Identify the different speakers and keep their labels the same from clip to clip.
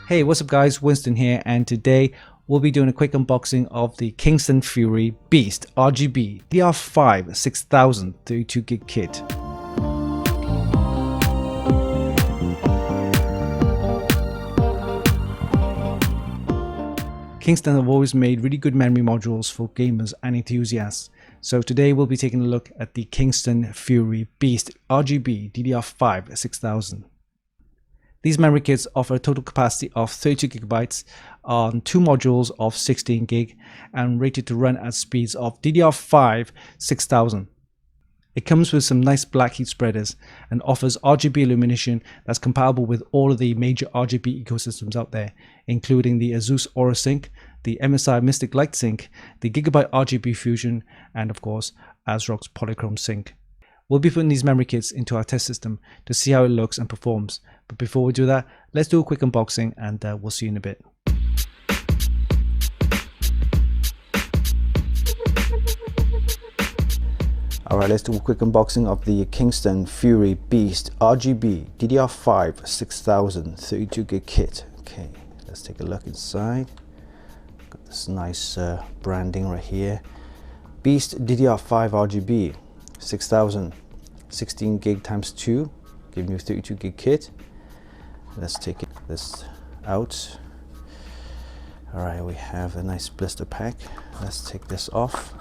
Speaker 1: Hey, what's up guys, Winston here, and today we'll be doing a quick unboxing of the Kingston Fury Beast RGB DDR5-6000 32GB kit. Kingston have always made really good memory modules for gamers and enthusiasts. So today we'll be taking a look at the Kingston Fury Beast RGB DDR5-6000. These memory kits offer a total capacity of 32GB on two modules of 16GB and rated to run at speeds of DDR5-6000. It comes with some nice black heat spreaders and offers RGB illumination that's compatible with all of the major RGB ecosystems out there, including the Asus Aura Sync, the MSI Mystic Light Sync, the Gigabyte RGB Fusion, and of course ASRock's Polychrome Sync. We'll be putting these memory kits into our test system to see how it looks and performs. But before we do that, let's do a quick unboxing and we'll see you in a bit. Alright, let's do a quick unboxing of the Kingston Fury Beast RGB DDR5-6000 32GB kit. Okay, let's take a look inside. Got this nice branding right here. Beast DDR5 RGB 6000, 16GB times 2, giving you a 32GB kit. Let's take this out. Alright, we have a nice blister pack. Let's take this off.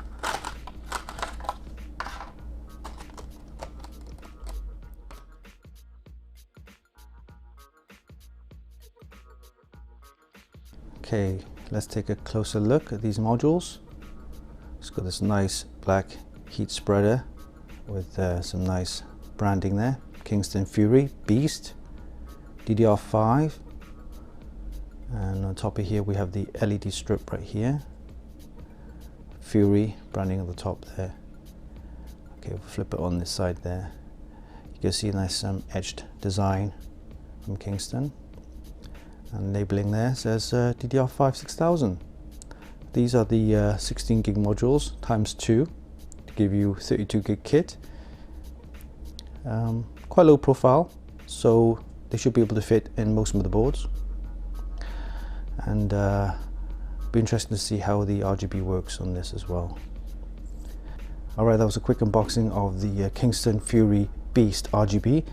Speaker 1: Okay, let's take a closer look at these modules. It's got this nice black heat spreader with some nice branding there. Kingston Fury Beast DDR5, and on top of here we have the LED strip right here. Fury branding at the top there. Okay, we'll flip it on this side there. You can see a nice etched design from Kingston, and labeling there says DDR5-6000. These are the 16GB modules times 2 to give you 32GB kit. Quite low profile, so they should be able to fit in most motherboards, and be interesting to see how the RGB works on this as well. Alright, that was a quick unboxing of the Kingston Fury Beast RGB.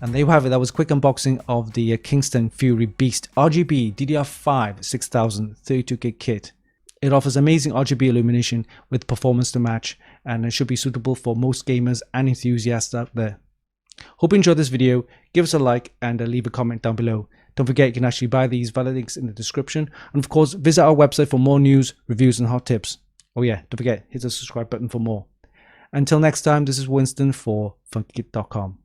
Speaker 1: And there you have it. That was a quick unboxing of the Kingston Fury Beast RGB DDR5-6000 32GB kit. It offers amazing RGB illumination with performance to match, and it should be suitable for most gamers and enthusiasts out there. Hope you enjoyed this video. Give us a like and leave a comment down below. Don't forget you can actually buy these via links in the description, and of course visit our website for more news, reviews and hot tips. Oh yeah, don't forget, hit the subscribe button for more. Until next time, this is Winston for Funkykit.com.